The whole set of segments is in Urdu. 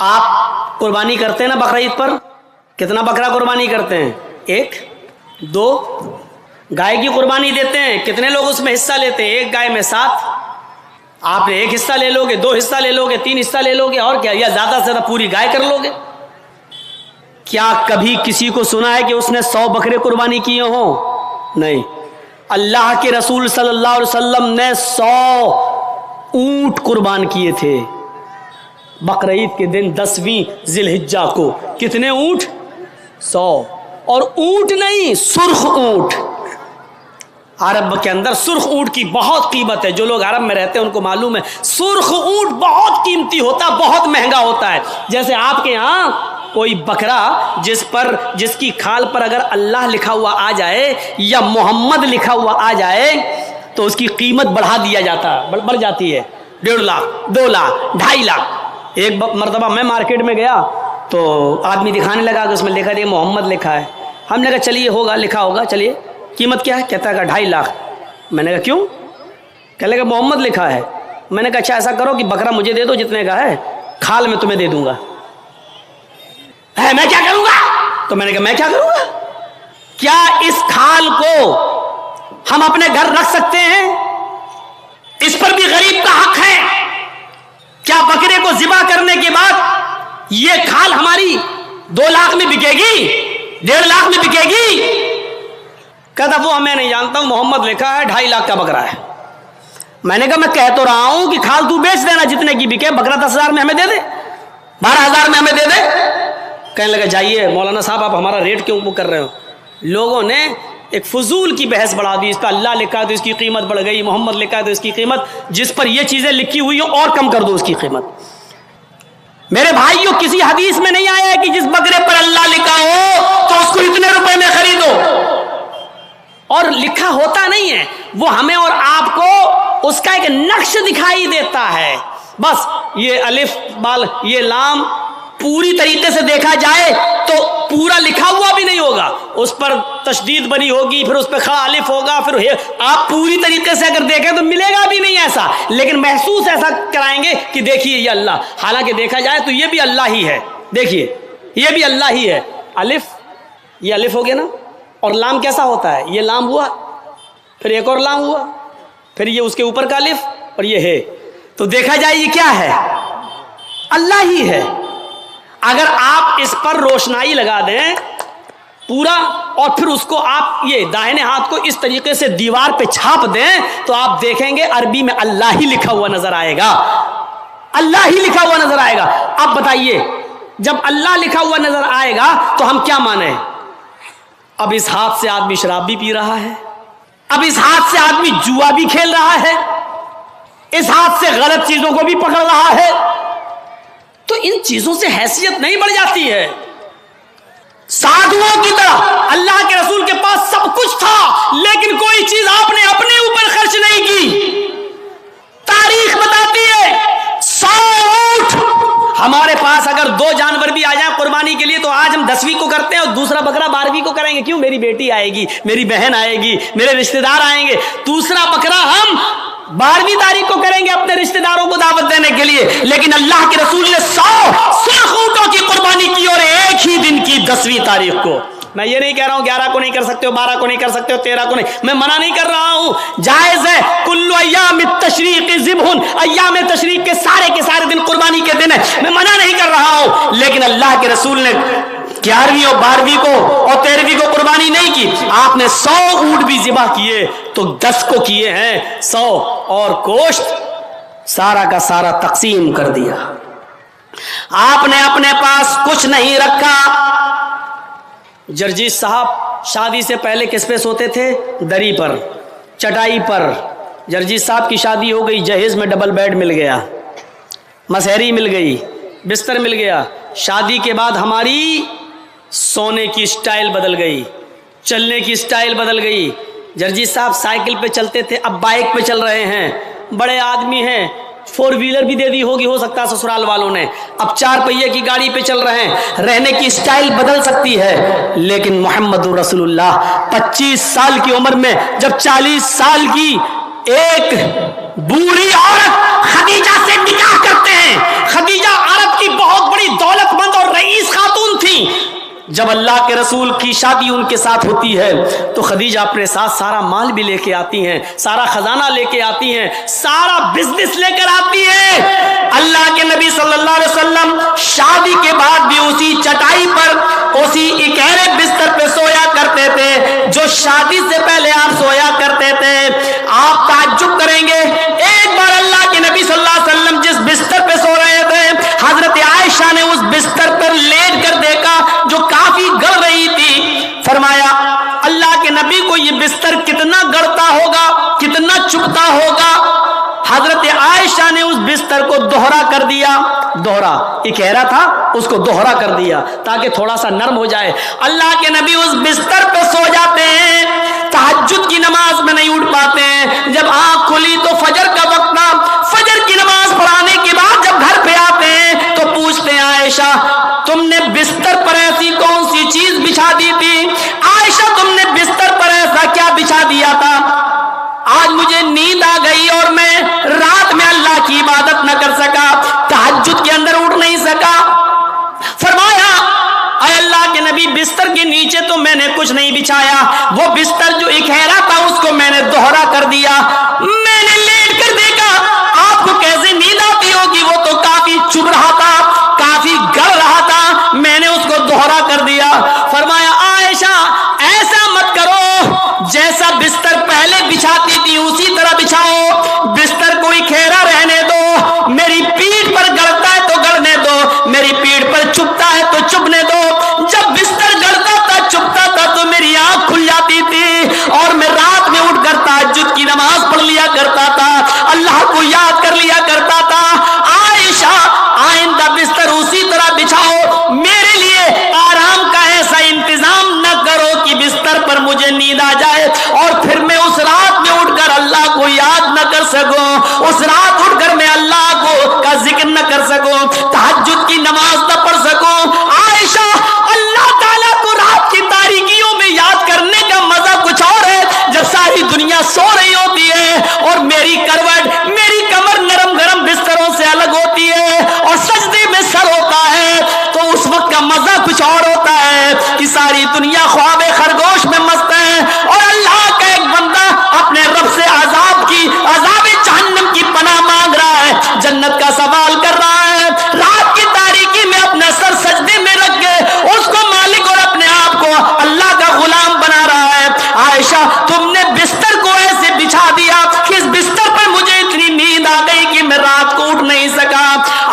آپ قربانی کرتے ہیں نا بقرعید پر؟ کتنا بکرا قربانی کرتے ہیں؟ 1 2 گائے کی قربانی دیتے ہیں، کتنے لوگ اس میں حصہ لیتے ہیں؟ 1 گائے میں 7۔ آپ نے 1 حصہ لے لو گے، 2 حصہ لے لو گے، 3 حصہ لے لو گے، اور کیا، یا زیادہ سے زیادہ پوری گائے کر لو گے۔ کیا کبھی کسی کو سنا ہے کہ اس نے 100 بکرے قربانی کیے ہوں؟ نہیں۔ اللہ کے رسول صلی اللہ علیہ وسلم نے 100 اونٹ قربان کیے تھے بقرعید کے دن 10ویں ذی الحجہ کو۔ کتنے اونٹ؟ 100۔ اور اونٹ نہیں، سرخ اونٹ۔ عرب کے اندر سرخ اونٹ کی بہت قیمت ہے، جو لوگ عرب میں رہتے ہیں ان کو معلوم ہے سرخ اونٹ بہت قیمتی ہوتا ہے، بہت مہنگا ہوتا ہے۔ جیسے آپ کے ہاں کوئی بکرا جس کی کھال پر اگر اللہ لکھا ہوا آ جائے یا محمد لکھا ہوا آ جائے تو اس کی قیمت بڑھا دیا جاتا، بڑھ جاتی ہے، 1.5 لاکھ، 2 لاکھ، 2.5 لاکھ۔ ایک مرتبہ میں مارکیٹ میں گیا تو آدمی دکھانے لگا کہ اس میں لکھا ہے محمد لکھا ہے۔ ہم نے کہا چلیے ہوگا، لکھا ہوگا، چلیے قیمت کیا ہے؟ کہتا ہے 2.5 لاکھ۔ میں نے کہا کیوں؟ کہنے لگا محمد لکھا ہے۔ میں نے کہا اچھا ایسا کرو کہ بکرا مجھے دے دو جتنے کا ہے، کھال میں تمہیں دے دوں گا۔ میں کیا کروں گا؟ تو میں نے کہا میں کیا کروں گا؟ کیا اس کھال کو ہم اپنے گھر رکھ سکتے ہیں؟ اس پر بھی غریب کا حق ہے۔ کیا بکرے کو ذبح کرنے کے بعد یہ کھال ہماری 2 لاکھ میں بکے گی، 1.5 لاکھ میں بکے گی؟ کہتا وہ میں نہیں جانتا ہوں، محمد لکھا ہے 2.5 لاکھ کا بکرا ہے۔ میں نے کہا میں کہہ تو رہا ہوں کہ کھال تو بیچ دینا جتنے کی بکے، بکرا 10,000 میں ہمیں دے دے، 12,000 میں ہمیں دے دے۔ کہنے لگا جائیے مولانا صاحب آپ ہمارا ریٹ کیوں کر رہے ہو؟ لوگوں نے ایک فضول کی بحث بڑھا دی، اس پہ اللہ لکھا ہے تو اس کی قیمت بڑھ گئی، محمد لکھا ہے تو اس کی قیمت، جس پر یہ چیزیں لکھی ہوئی ہوں اور کم کر دو اس کی قیمت۔ میرے بھائیوں کسی حدیث میں نہیں آیا ہے کہ جس بکرے پر اللہ لکھا ہو تو اس کو اتنے روپے میں خریدو، اور لکھا ہوتا نہیں ہے، وہ ہمیں اور آپ کو اس کا ایک نقش دکھائی دیتا ہے بس۔ یہ الف بال یہ لام پوری طریقے سے دیکھا جائے تو پورا لکھا ہوا بھی نہیں ہوگا، اس پر تشدید بنی ہوگی، پھر اس پہ خاء الف ہوگا، پھر آپ پوری طریقے سے اگر دیکھیں تو ملے گا بھی نہیں ایسا، لیکن محسوس ایسا کرائیں گے کہ دیکھیے یہ اللہ، حالانکہ دیکھا جائے تو یہ بھی اللہ ہی ہے۔ دیکھیے یہ بھی اللہ ہی ہے۔ الف، یہ الف ہو گیا نا، اور لام کیسا ہوتا ہے؟ یہ لام ہوا، پھر ایک اور لام ہوا، پھر یہ اس کے اوپر کا الف، اور یہ ہے، تو دیکھا جائے یہ کیا ہے؟ اللہ ہی ہے۔ اگر آپ اس پر روشنائی لگا دیں پورا، اور پھر اس کو آپ یہ داہنے ہاتھ کو اس طریقے سے دیوار پہ چھاپ دیں تو آپ دیکھیں گے عربی میں اللہ ہی لکھا ہوا نظر آئے گا، اللہ ہی لکھا ہوا نظر آئے گا۔ اب بتائیے جب اللہ لکھا ہوا نظر آئے گا تو ہم کیا مانیں؟ اب اس ہاتھ سے آدمی شراب بھی پی رہا ہے، اب اس ہاتھ سے آدمی جوا بھی کھیل رہا ہے، اس ہاتھ سے غلط چیزوں کو بھی پکڑ رہا ہے، تو ان چیزوں سے حیثیت نہیں بڑھ جاتی ہے؟ سادھوؤں کی طرح اللہ کے رسول کے پاس سب کچھ تھا لیکن کوئی چیز آپ نے اپنے اوپر خرچ نہیں کی۔ تاریخ بتاتی ہے 100 اونٹ، ہمارے پاس اگر 2 جانور بھی آ جائیں قربانی کے لیے تو آج ہم 10ویں کو کرتے ہیں اور دوسرا بکرا 12ویں کو کریں گے۔ کیوں؟ میری بیٹی آئے گی، میری بہن آئے گی، میرے رشتہ دار آئیں گے، دوسرا بکرا ہم 12ویں تاریخ کو کریں گے اپنے رشتہ داروں کو دعوت دینے کے لیے۔ لیکن اللہ کے رسول نے 100 سرخ اونٹوں کی قربانی کی اور ایک ہی دن کی 10ویں تاریخ کو۔ میں یہ نہیں کہہ رہا ہوں 11 کو نہیں کر سکتے ہو، 12 کو نہیں کر سکتے ہو، 13 کو نہیں، میں منع نہیں کر رہا ہوں، جائز ہے۔ کل ایام التشریق ذبح، ایام تشریق کے سارے دن قربانی کے دن ہے، میں منع نہیں کر رہا ہوں، لیکن اللہ کے رسول نے 11ویں اور 12ویں کو اور 13ویں کو قربانی نہیں کی۔ آپ نے 100 اونٹ بھی ذبح کیے تو 10 کو کیے ہیں 100، اور گوشت سارا کا سارا تقسیم کر دیا۔ آپ نے اپنے پاس کچھ نہیں رکھا۔ جرجیت صاحب شادی سے پہلے کس پہ سوتے تھے؟ دری پر، چٹائی پر۔ جرجیت صاحب کی شادی ہو گئی، جہیز میں ڈبل بیڈ مل گیا، مسہری مل گئی، بستر مل گیا۔ شادی کے بعد ہماری سونے کی سٹائل بدل گئی، چلنے کی سٹائل بدل گئی۔ جرجیت صاحب سائیکل پہ چلتے تھے، اب بائک پہ چل رہے ہیں، بڑے آدمی ہیں، 4 ویلر بھی دے دی ہوگی ہو سکتا ہے سسرال والوں نے، اب 4 پہیے کی گاڑی پہ چل رہے ہیں۔ رہنے کی سٹائل بدل سکتی ہے لیکن محمد رسول اللہ 25 سال کی عمر میں جب 40 سال کی ایک بوڑھی عورت خدیجہ سے نکاح کرتے ہیں، خدیجہ عرب کی بہت بڑی جب اللہ کے رسول کی شادی ان کے ساتھ ہوتی ہے تو خدیجہ اپنے ساتھ سارا مال بھی لے کے آتی ہیں، سارا خزانہ لے کے آتی ہیں، سارا بزنس لے کر آتی ہیں۔ اللہ کے نبی صلی اللہ علیہ وسلم شادی کے بعد بھی اسی چٹائی پر، اسی اکیلے بستر پہ سویا کرتے تھے جو شادی سے پہلے آپ سویا کرتے تھے۔ آپ تعجب کریں گے، ایک بار اللہ کے نبی صلی اللہ علیہ وسلم جس بستر پہ سو رہے تھے، حضرت عائشہ نے اس بستر پر لیٹ کر دیکھا جو کافی گڑ رہی تھی۔ فرمایا اللہ کے نبی کو یہ بستر کتنا گڑتا ہوگا، کتنا چبھتا ہوگا۔ حضرت عائشہ نے اس بستر کو دوہرا کر دیا، دوہرا اکیرا تھا اس کو دوہرا کر دیا تاکہ تھوڑا سا نرم ہو جائے۔ اللہ کے نبی اس بستر پہ سو جاتے ہیں، تہجد کی نماز میں نہیں اٹھ پاتے ہیں۔ جب آنکھ کھلی تو فجر کا وقت تھا، فجر کی نماز پڑھانے کے بعد جب گھر پہ آتے ہیں تو پوچھتے ہیں عائشہ تم نے بستر پر ایسی کون سی چیز بچھا دی تھی؟ عائشہ تم نے بستر پر ایسا کیا بچھا دیا تھا؟ آج مجھے نیند آ گئی اور میں رات میں اللہ کی عبادت نہ کر سکا، تہجد کے اندر اٹھ نہیں سکا۔ فرمایا اے اللہ کے نبی بستر کے نیچے تو میں نے کچھ نہیں بچھایا، وہ بستر جو اکھیرا تھا اس کو میں نے دوہرا کر دیا۔ میں نے لیٹ کر دیکھا، آپ کو کیسے نیند آتی ہوگی، وہ تو کافی چبھ رہا تھا، کافی گڑ رہا تھا، میں نے اس کو دوہرا کر دیا۔ فرمایا عائشہ ایسا مت کرو، جیسا بستر پہلے بچھاتی تھی اسی طرح بچھاؤ، بستر کو اکھیرا رہنے دو، میری پیٹھ پر گڑتا ہے تو گڑنے دو، میری پیٹھ پر چبھتا ہے تو چبھنے دو۔ جب بستر گڑتا تھا چبھتا تھا تو میری آنکھ کھل جاتی تھی اور میں رات میں اٹھ کر تہجد کی نماز پڑھ لیا کرتا تھا، اللہ کو یاد کر لیا کرتا تھا۔ عائشہ آئندہ بستر اسی طرح بچھاؤ، میرے لیے آرام کا ایسا انتظام نہ کرو کہ بستر پر مجھے نیند آ جائے اور پھر میں اس رات میں اٹھ کر اللہ کو یاد نہ کر سکوں، اس رات اٹھ کر میں اللہ کو کا ذکر نہ کر سکوں، تہجد کی نماز نہ پڑھ سکوں۔ عائشہ اللہ تعالیٰ کو رات کی تاریکیوں میں یاد کرنے کا مزہ کچھ اور ہے جب ساری دنیا سو رہی ہوتی ہے اور میری کروٹ، میری کمر نرم گرم بستروں سے الگ ہوتی ہے اور سجدے میں سر ہوتا ہے، تو اس وقت کا مزہ کچھ اور ہوتا ہے کہ ساری دنیا خواب خرگوش میں مست ہے اور اللہ کا ایک بندہ اپنے رب سے عذاب جہنم کی پناہ مانگ رہا ہے، جنت کا سوال کر رہا ہے، رات کی تاریکی میں اپنا سر سجدے میں رکھ کے اس کو مالک اور اپنے آپ کو اللہ کا غلام بنا رہا ہے۔ عائشہ تم نے بستر کو ایسے بچھا دیا کہ اس بستر پر مجھے اتنی نیند آ گئی کہ میں رات کو اٹھ نہیں سکا۔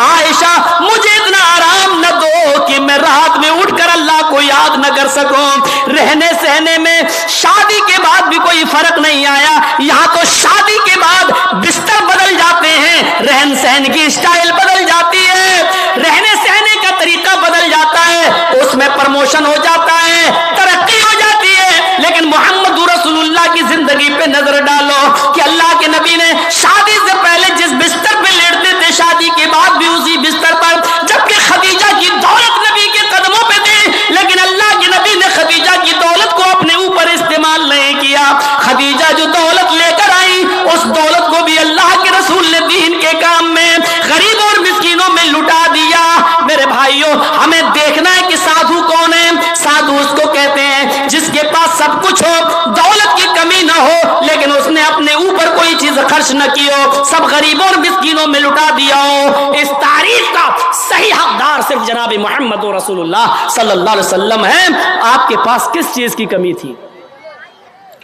عائشہ مجھے اتنا آرام نہ دو کہ میں رات میں اٹھ کر اللہ کو یاد نہ کر سکوں۔ رہنے سہنے میں شادی کے بعد بھی کوئی فرق نہیں آیا، یہاں تو شادی کے بعد بستر بدل جاتے ہیں، رہن سہن کی اسٹائل بدل جاتی ہے، رہنے سہنے کا طریقہ بدل جاتا ہے، اس میں پروموشن ہو جاتا ہے، ترقی ہو جاتی ہے۔ لیکن محمد رسول اللہ کی زندگی پہ نظر ڈالو کہ اللہ کے نبی نے شادی سے پہلے جس بستر پہ لیٹتے تھے شادی کے بعد بھی اسی بستر پر، جبکہ خدیجہ کی دولت نبی کے قدموں پہ تھی، لیکن اللہ کے نبی نے خدیجہ کی دولت کو اپنے اوپر استعمال نہیں کیا۔ خدیجہ جو دولت لے کر آئی اس دولت کو بھی اللہ کے رسول نے دین کے کام میں غریبوں اور مسکینوں میں لٹا دیا۔ میرے بھائیوں ہمیں دیکھنا ہے کہ سادھو کون ہے۔ سادھو اس کو کہتے ہیں جس کے پاس سب کچھ ہو، دولت کی کمی نہ ہو، لیکن اس نے اپنے اوپر کوئی چیز خرچ نہ کی ہو، سب غریبوں اور مسکینوں میں لٹا دیا ہو۔ اس تعریف کا صحیح حقدار صرف جناب محمد رسول اللہ صلی اللہ علیہ وسلم ہے۔ آپ کے پاس کس چیز کی کمی تھی؟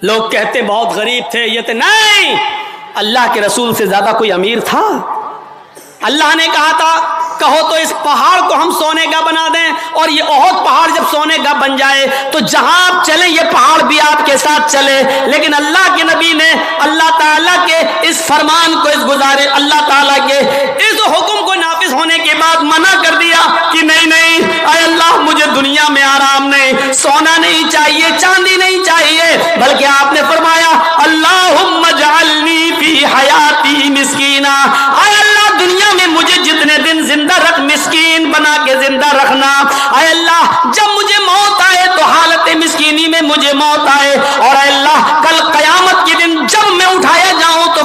لوگ کہتے بہت غریب تھے، یہ تھے، نہیں، اللہ کے رسول سے زیادہ کوئی امیر تھا؟ اللہ نے کہا تھا کہو تو اس پہاڑ کو ہم سونے کا بنا دیں، اور یہ احد پہاڑ جب سونے کا بن جائے تو جہاں آپ چلیں یہ پہاڑ بھی آپ کے ساتھ چلے۔ لیکن اللہ کے نبی نے اللہ تعالیٰ کے اس فرمان کو، اس گزارے اللہ تعالیٰ کے اس حکم کو نافذ ہونے کے بعد منع کر دیا کہ نہیں نہیں اے اللہ مجھے دنیا میں آرام نہیں، سونا نہیں چاہیے، چاندی نہیں چاہیے، بلکہ آپ نے فرمایا اللہم اجعلنی فی حیاتی مسکینا، اے اللہ دنیا میں مجھے جتنے دن زندہ رکھ، مسکین بنا کے زندہ رکھنا۔ اے اللہ جب مجھے موت آئے تو حالت مسکینی میں مجھے موت آئے، اور اے اللہ کل قیامت کے دن جب میں اٹھایا جاؤں تو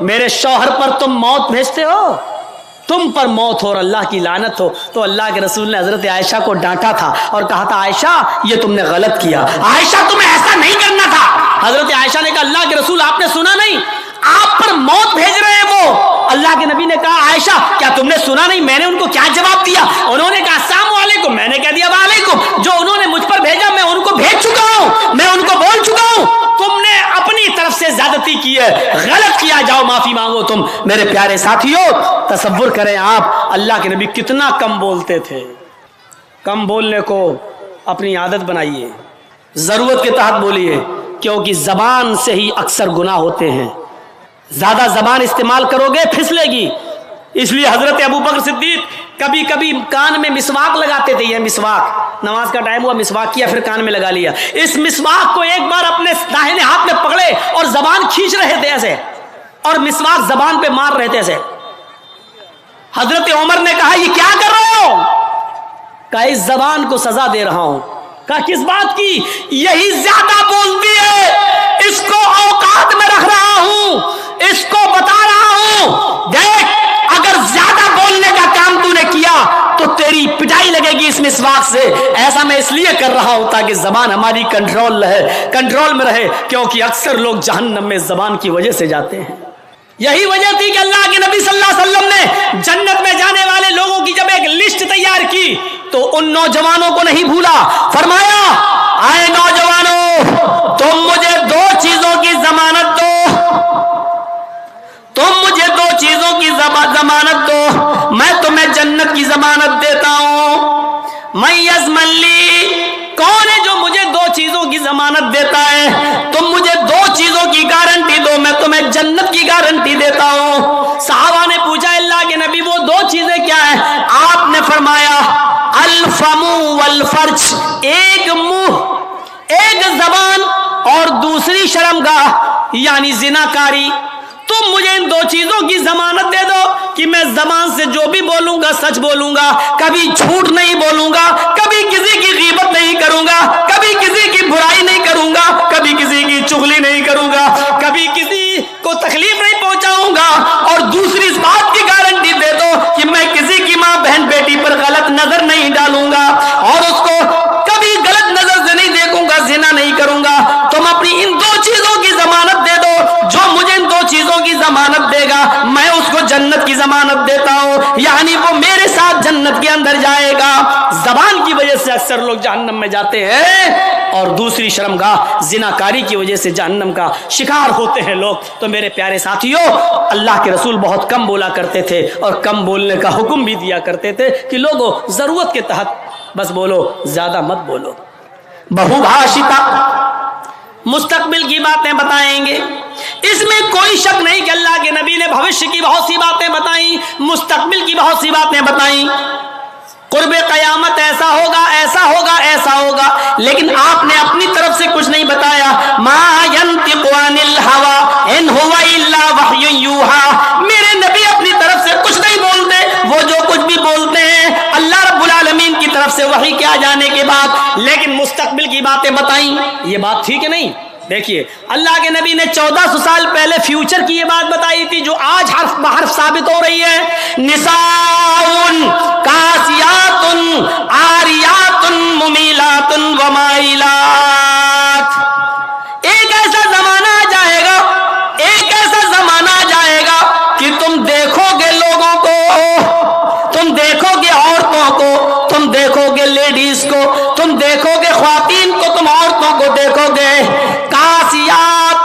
میرے شوہر پر تم موت بھیجتے ہو، تم پر موت ہو اور اللہ کی لعنت ہو۔ تو اللہ کے رسول نے حضرت عائشہ کو ڈانٹا تھا اور کہا تھا عائشہ یہ تم نے غلط کیا، عائشہ تمہیں ایسا نہیں کرنا تھا۔ حضرت عائشہ نے کہا اللہ کے رسول آپ نے سنا نہیں، آپ پر موت بھیج رہے ہیں وہ۔ اللہ کے نبی نے کہا عائشہ کیا تم نے سنا نہیں میں نے ان کو کیا جواب دیا؟ انہوں نے کہا السلام علیکم، میں نے کہہ دیا وعلیکم۔ جو انہوں نے مجھ پر بھیجا میں ان کو بھیج چکا ہوں، میں ان کو بول چکا ہوں۔ تم نے اپنی طرف سے زیادتی کی ہے، غلط کیا، جاؤ معافی مانگو تم۔ میرے پیارے ساتھیوں تصور کریں آپ اللہ کے نبی کتنا کم بولتے تھے۔ کم بولنے کو اپنی عادت بنائیے، ضرورت کے تحت بولیے، کیونکہ زبان سے ہی اکثر گناہ ہوتے ہیں۔ زیادہ زبان استعمال کرو گے پھسلے گی۔ اس لیے حضرت ابوبکر صدیق کبھی کبھی کان میں مسواک لگاتے تھے۔ یہ مسواک، نماز کا ٹائم ہوا مسواک کیا پھر کان میں لگا لیا۔ اس مسواک کو ایک بار اپنے داہنے ہاتھ میں پکڑے اور زبان کھینچ رہے تھے ایسے، اور مسواک زبان پہ مار رہے تھے ایسے۔ حضرت عمر نے کہا یہ کیا کر رہے ہو؟ کہا اس زبان کو سزا دے رہا ہوں۔ کہا کس بات کی؟ یہی زیادہ بولتی ہے، اس کو اوقات میں رکھ رہا ہوں، اس کو بتا رہا ہوں دیکھ اگر زیادہ بولنے کا کام تو نے کیا تو تیری پٹائی لگے گی اس مسواک سے۔ ایسا میں اس لیے کر رہا ہوں تاکہ زبان ہماری کنٹرول میں رہے، کیونکہ اکثر لوگ جہنم میں زبان کی وجہ سے جاتے ہیں۔ یہی وجہ تھی کہ اللہ کے نبی صلی اللہ علیہ وسلم نے جنت میں جانے والے لوگوں کی جب ایک لسٹ تیار کی تو ان نوجوانوں کو نہیں بھولا۔ فرمایا آئے نوجوانوں تم مجھے دو چیزوں کی ضمانت دو، تم مجھے دو چیزوں کی ضمانت دو، میں تمہیں جنت کی ضمانت دیتا ہوں۔ میں یضمن لی، کون ہے جو مجھے دو چیزوں کی ضمانت دیتا ہے؟ تم مجھے دو چیزوں کی گارنٹی دو، میں تمہیں جنت کی گارنٹی دیتا ہوں۔ صحابہ نے پوچھا اللہ کے نبی وہ دو چیزیں کیا ہیں؟ آپ نے فرمایا الفم والفرج، ایک منہ، ایک زبان، اور دوسری شرمگاہ یعنی زناکاری۔ تم مجھے ان دو چیزوں کی ضمانت دے دو کہ میں زبان سے جو بھی بولوں گا سچ بولوں گا، کبھی جھوٹ نہیں بولوں گا، کبھی کسی کی غیبت نہیں کروں گا، کبھی کسی کی برائی نہیں کروں گا، کبھی کسی کی چغلی نہیں کروں گا، کبھی کسی کو تکلیف نہیں پہنچاؤں گا، اور دوسری اس بات کی گارنٹی دے دو کہ میں کسی کی ماں بہن بیٹی پر غلط نظر نہیں ڈالوں گا اور اس کو کبھی غلط نظر سے نہیں دیکھوں گا، زنا نہیں کروں گا۔ تم اپنی ان دو چیزوں کی ضمانت دے دو، جو مجھے ان دو چیزوں کی ضمانت دے گا میں اس کو جنت کی ضمانت دیتا ہوں، یعنی وہ میرے ساتھ جنت کے اندر جائے گا۔ زبان کی وجہ سے اکثر لوگ جہنم میں جاتے ہیں، اور دوسری شرمگاہ زناکاری کی وجہ سے جہنم کا شکار ہوتے ہیں لوگ۔ تو میرے پیارے ساتھیوں اللہ کے رسول بہت کم بولا کرتے تھے، اور کم بولنے کا حکم بھی دیا کرتے تھے کہ لوگوں ضرورت کے تحت بس بولو، زیادہ مت بولو۔ بہو بھاشتا، مستقبل کی باتیں بتائیں گے، اس میں کوئی شک نہیں کہ اللہ کے نبی نے بھوشیہ کی بہت سی باتیں بتائیں، مستقبل کی بہت سی باتیں بتائیں، قرب قیامت ایسا ہوگا، ایسا ہوگا، ایسا ہوگا، لیکن آپ نے اپنی طرف سے کچھ نہیں بتایا۔ ما ينطق عن الهوى ان هو الا وحی یوحى، میرے نبی اپنی طرف سے کچھ نہیں بولتے، وہ جو کچھ بھی بولتے ہیں اللہ رب العالمین کی طرف سے وحی کے آ جانے کے بعد۔ لیکن مستقبل کی باتیں بتائیں، یہ بات ٹھیک ہے نہیں؟ دیکھیے اللہ کے نبی نے 1400 سال پہلے فیوچر کی یہ بات بتائی تھی جو آج حرف بحرف ثابت ہو رہی ہے۔ نساء کاسیات عاریات ممیلات ومائلات، ایک ایسا زمانہ آ جائے گا، ایک ایسا زمانہ آ جائے گا کہ تم دیکھو گے لوگوں کو، تم دیکھو گے عورتوں کو، تم دیکھو گے لیڈیز کو، تم دیکھو گے خواتین کو، تم عورتوں کو دیکھو گے کاسیات،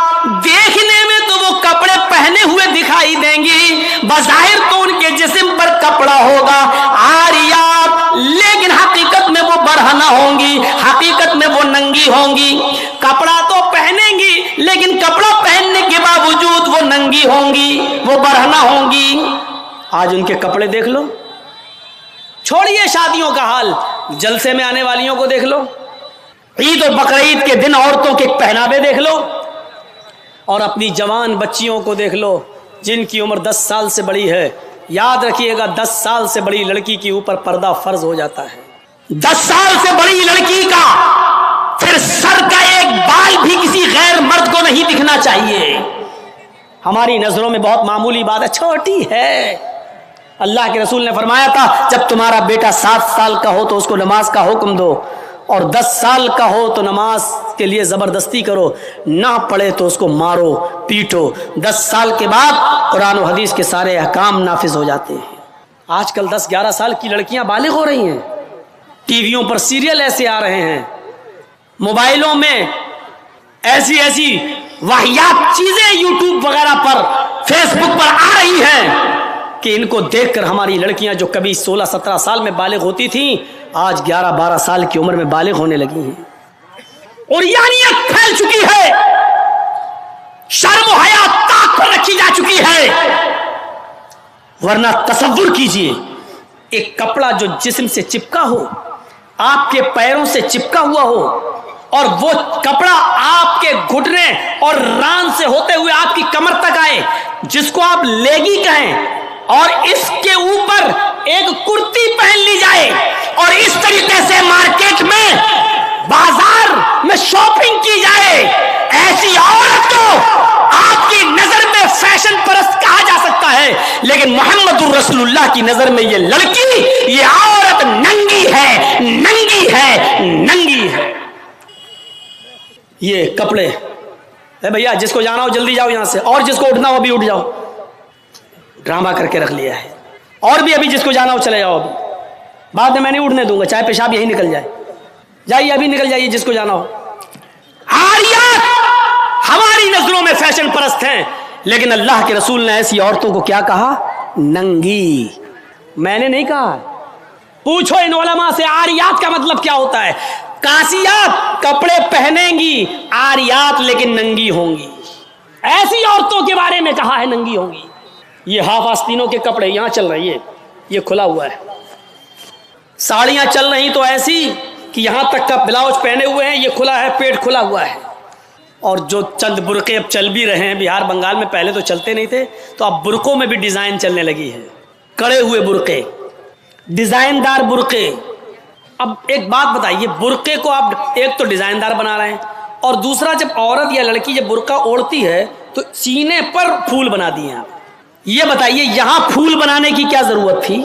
دیکھنے میں تو وہ کپڑے پہنے ہوئے دکھائی دیں گی، بظاہر تو ان کے جسم پر کپڑا ہوگا، عاریات، لیکن حقیقت میں وہ برہنہ ہوں گی، حقیقت میں وہ ننگی ہوں گی۔ کپڑا تو پہنیں گی لیکن کپڑا پہننے کے باوجود وہ ننگی ہوں گی، وہ برہنہ ہوں گی۔ آج ان کے کپڑے دیکھ لو، چھوڑیے شادیوں کا حال، جلسے میں آنے والیوں کو دیکھ لو، عید اور بقرعید کے دن عورتوں کے پہناوے دیکھ لو، اور اپنی جوان بچیوں کو دیکھ لو جن کی عمر 10 سال سے بڑی ہے۔ یاد رکھیے گا 10 سال سے بڑی لڑکی کے اوپر پردہ فرض ہو جاتا ہے۔ 10 سال سے بڑی لڑکی کا پھر سر کا ایک بال بھی کسی غیر مرد کو نہیں دکھنا چاہیے۔ ہماری نظروں میں بہت معمولی بات ہے، چھوٹی ہے۔ اللہ کے رسول نے فرمایا تھا جب تمہارا بیٹا 7 سال کا ہو تو اس کو نماز کا حکم دو، اور 10 سال کا ہو تو نماز کے لیے زبردستی کرو، نہ پڑھے تو اس کو مارو پیٹو۔ 10 سال کے بعد قرآن و حدیث کے سارے احکام نافذ ہو جاتے ہیں۔ آج کل 10-11 سال کی لڑکیاں بالغ ہو رہی ہیں، ٹی ویوں پر سیریل ایسے آ رہے ہیں، موبائلوں میں ایسی ایسی واہیات چیزیں یوٹیوب وغیرہ پر، فیس بک پر آ رہی ہیں کہ ان کو دیکھ کر ہماری لڑکیاں جو کبھی 16-17 سال میں بالغ ہوتی تھیں آج 11-12 سال کی عمر میں بالغ ہونے لگی ہیں، اور یعنیت پھیل چکی ہے، شرم و حیا طاق پر رکھی جا چکی ہے۔ ورنہ تصور کیجئے ایک کپڑا جو جسم سے چپکا ہو، آپ کے پیروں سے چپکا ہوا ہو، اور وہ کپڑا آپ کے گھٹنے اور ران سے ہوتے ہوئے آپ کی کمر تک آئے، جس کو آپ لیگی کہیں، اور اس کے اوپر ایک کرتی پہن لی جائے، اور اس طریقے سے مارکیٹ میں بازار میں شاپنگ کی جائے، ایسی عورت کو آپ کی نظر میں فیشن پرست کہا جا سکتا ہے، لیکن محمد الرسول اللہ کی نظر میں یہ لڑکی، یہ عورت ننگی ہے، ننگی ہے، ننگی ہے۔ یہ کپڑے اے بھیا جس کو جانا ہو جلدی جاؤ یہاں سے، اور جس کو اٹھنا ہو ابھی اٹھ جاؤ، ڈرامہ کر کے رکھ لیا ہے، اور بھی ابھی جس کو جانا ہو چلے جاؤ، ابھی بعد میں نہیں اٹھنے دوں گا، چاہے پیشاب یہی نکل جائے، جائیے ابھی نکل جائیے جس کو جانا ہو۔ عاریات ہماری نظروں میں فیشن پرست ہیں، لیکن اللہ کے رسول نے ایسی عورتوں کو کیا کہا؟ ننگی۔ میں نے نہیں کہا، پوچھو ان علماء سے عاریات کا مطلب کیا ہوتا ہے۔ کاسیات کپڑے پہنیں گی، عاریات لیکن ننگی ہوں گی، ایسی عورتوں کے بارے میں کہا ہے ننگی ہوں گی۔ یہ ہاف آستینوں کے کپڑے یہاں چل رہی ہے، یہ کھلا ہوا ہے، ساڑیاں چل رہی تو ایسی کہ یہاں تک کا بلاؤز پہنے ہوئے ہیں، یہ کھلا ہے، پیٹ کھلا ہوا ہے، اور جو چند برقعے اب چل بھی رہے ہیں بہار بنگال میں، پہلے تو چلتے نہیں تھے، تو اب برقعوں میں بھی ڈیزائن چلنے لگی ہے، کڑے ہوئے برقعے، ڈیزائن دار برقعے۔ اب ایک بات بتائیے، برقعے کو آپ ایک تو ڈیزائن دار بنا رہے ہیں، اور دوسرا جب عورت یا لڑکی جب برقع اوڑھتی ہے تو سینے پر پھول بنا دیے ہیں آپ۔ یہ بتائیے یہاں پھول بنانے کی کیا ضرورت تھی؟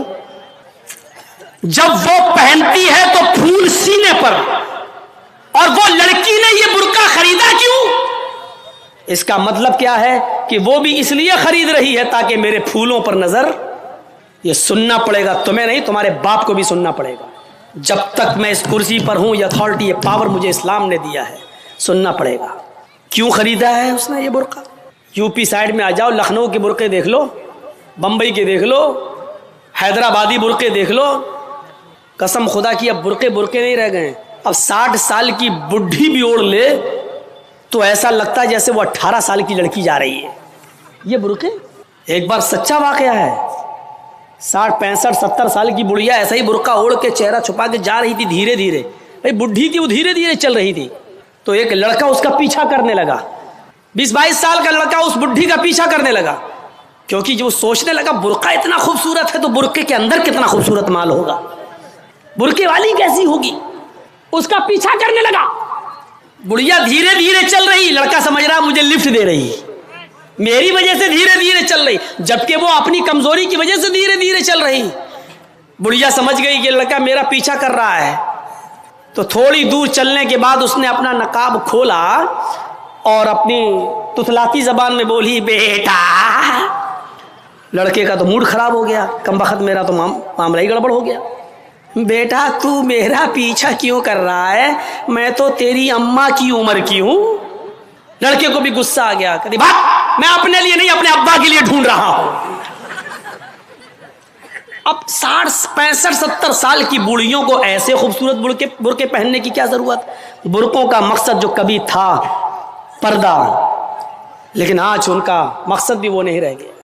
جب وہ پہنتی ہے تو پھول سینے پر، اور وہ لڑکی نے یہ برقع خریدا کیوں؟ اس کا مطلب کیا ہے کہ وہ بھی اس لیے خرید رہی ہے تاکہ میرے پھولوں پر نظر، یہ سننا پڑے گا، تمہیں نہیں تمہارے باپ کو بھی سننا پڑے گا، جب تک میں اس کرسی پر ہوں، یہ اتھارٹی، یہ پاور مجھے اسلام نے دیا ہے، سننا پڑے گا۔ کیوں خریدا ہے اس نے یہ برقع؟ یو پی سائڈ میں آ جاؤ، لکھنؤ کے برقعے دیکھ لو، بمبئی کے دیکھ لو، حیدرآبادی برقعے دیکھ لو، قسم خدا کی اب برقعے نہیں رہ گئے، اب 60 سال کی بڈھی بھی اوڑھ لے تو ایسا لگتا ہے جیسے وہ 18 سال کی لڑکی جا رہی ہے۔ یہ برقعے ایک بار سچا واقعہ ہے، 60 65 70 سال کی بڑھیا ایسا ہی برقع اوڑھ کے چہرہ چھپا کے جا رہی تھی، دھیرے دھیرے، بھائی بڈھی تھی وہ دھیرے دھیرے چل رہی تھی، تو ایک لڑکا اس کا پیچھا کرنے لگا، 20-22 سال کا لڑکا اس بڈھی کا پیچھا کرنے لگا، کیونکہ جو سوچنے لگا برقع اتنا خوبصورت ہے تو برقعے کے اندر کتنا خوبصورت مال ہوگا، برقعے والی کیسی ہوگی، اس کا پیچھا کرنے لگا۔ بڑھیا دھیرے دھیرے چل رہی، لڑکا سمجھ رہا مجھے لفٹ دے رہی، میری وجہ سے دھیرے دھیرے چل رہی، جبکہ وہ اپنی کمزوری کی وجہ سے دھیرے دھیرے چل رہی۔ بڑھیا سمجھ گئی کہ لڑکا میرا پیچھا کر رہا ہے، تو تھوڑی دور چلنے کے بعد اس نے اپنا نقاب کھولا اور اپنی تتلاتی زبان میں بولی، بیٹا۔ لڑکے کا تو موڈ خراب ہو گیا، کم بخت میرا تو معاملہ ہی گڑبڑ ہو گیا، بیٹا تو میرا پیچھا کیوں کر رہا ہے، میں تو تیری اماں کی عمر کی ہوں۔ لڑکے کو بھی غصہ آ گیا، کہتی بھاگ، میں اپنے لیے نہیں اپنے ابا کے لیے ڈھونڈ رہا ہوں۔ اب 60 65 70 سال کی بوڑھیوں کو ایسے خوبصورت برقعے پہننے کی کیا ضرورت؟ برقعوں کا مقصد جو کبھی تھا پردہ، لیکن آج ان کا مقصد بھی وہ نہیں رہ گیا۔